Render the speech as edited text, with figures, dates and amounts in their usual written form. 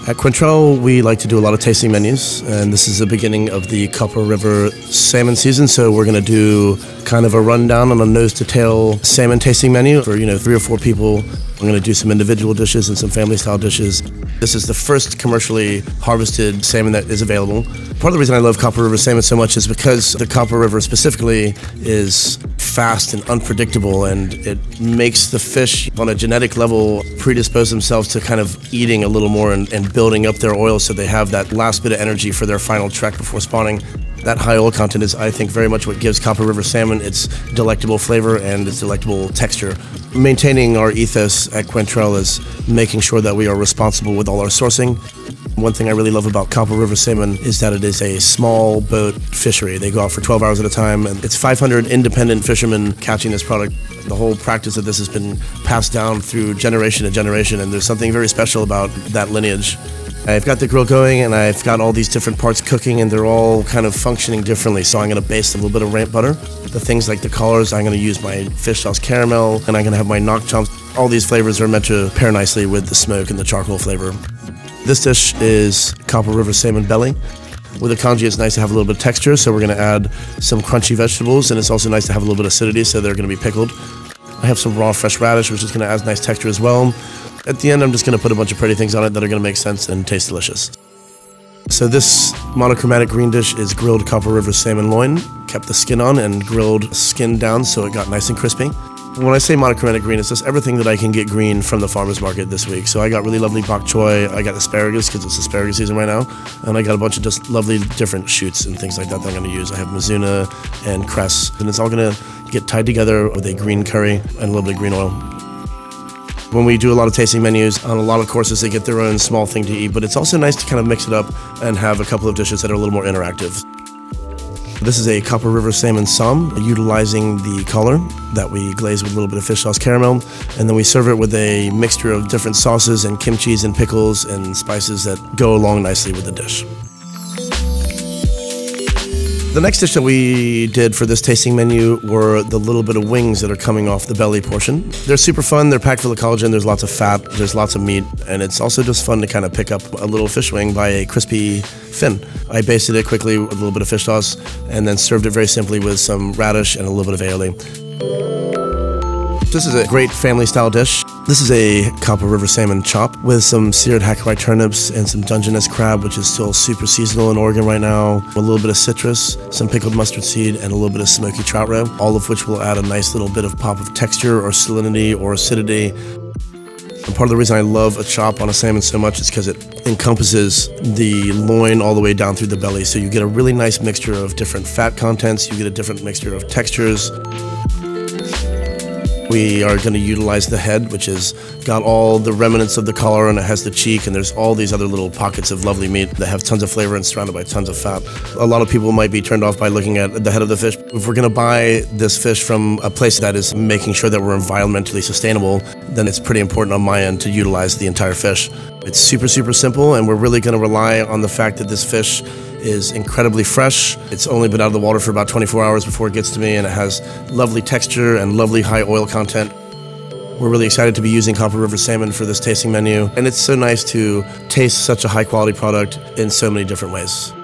At Quantrell, we like to do a lot of tasting menus, and this is the beginning of the Copper River salmon season, so we're going to do kind of a rundown on a nose-to-tail salmon tasting menu for, 3 or 4 people. We're going to do some individual dishes and some family-style dishes. This is the first commercially harvested salmon that is available. Part of the reason I love Copper River salmon so much is because the Copper River specifically is fast and unpredictable, and it makes the fish on a genetic level predispose themselves to kind of eating a little more and building up their oil so they have that last bit of energy for their final trek before spawning. That high oil content is, I think, very much what gives Copper River salmon its delectable flavor and its delectable texture. Maintaining our ethos at Quantrell is making sure that we are responsible with all our sourcing. One thing I really love about Copper River salmon is that it is a small boat fishery. They go out for 12 hours at a time, and it's 500 independent fishermen catching this product. The whole practice of this has been passed down through generation to generation, and there's something very special about that lineage. I've got the grill going, and I've got all these different parts cooking, and they're all kind of functioning differently. So I'm going to baste a little bit of ramp butter. The things like the collars, I'm going to use my fish sauce caramel, and I'm going to have my knock chomps. All these flavors are meant to pair nicely with the smoke and the charcoal flavor. This dish is Copper River salmon belly. With a congee, it's nice to have a little bit of texture, so we're going to add some crunchy vegetables, and it's also nice to have a little bit of acidity, so they're going to be pickled. I have some raw fresh radish, which is going to add nice texture as well. At the end, I'm just going to put a bunch of pretty things on it that are going to make sense and taste delicious. So this monochromatic green dish is grilled Copper River salmon loin. Kept the skin on and grilled skin down so it got nice and crispy. When I say monochromatic green, it's just everything that I can get green from the farmer's market this week. So I got really lovely bok choy, I got asparagus because it's asparagus season right now, and I got a bunch of just lovely different shoots and things like that I'm going to use. I have mizuna and cress, and it's all going to get tied together with a green curry and a little bit of green oil. When we do a lot of tasting menus, on a lot of courses they get their own small thing to eat, but it's also nice to kind of mix it up and have a couple of dishes that are a little more interactive. This is a Copper River salmon som, utilizing the collar that we glaze with a little bit of fish sauce caramel, and then we serve it with a mixture of different sauces and kimchis and pickles and spices that go along nicely with the dish. The next dish that we did for this tasting menu were the little bit of wings that are coming off the belly portion. They're super fun, they're packed full of collagen, there's lots of fat, there's lots of meat, and it's also just fun to kind of pick up a little fish wing by a crispy fin. I basted it quickly with a little bit of fish sauce and then served it very simply with some radish and a little bit of aioli. This is a great family-style dish. This is a Copper River salmon chop with some seared Hackaway turnips and some Dungeness crab, which is still super seasonal in Oregon right now. A little bit of citrus, some pickled mustard seed, and a little bit of smoky trout roe, all of which will add a nice little bit of pop of texture or salinity or acidity. And part of the reason I love a chop on a salmon so much is because it encompasses the loin all the way down through the belly. So you get a really nice mixture of different fat contents, you get a different mixture of textures. We are going to utilize the head, which has got all the remnants of the collar, and it has the cheek, and there's all these other little pockets of lovely meat that have tons of flavor and surrounded by tons of fat. A lot of people might be turned off by looking at the head of the fish. If we're going to buy this fish from a place that is making sure that we're environmentally sustainable, then it's pretty important on my end to utilize the entire fish. It's super, super simple, and we're really going to rely on the fact that this fish is incredibly fresh. It's only been out of the water for about 24 hours before it gets to me, and it has lovely texture and lovely high oil content. We're really excited to be using Copper River salmon for this tasting menu, and it's so nice to taste such a high quality product in so many different ways.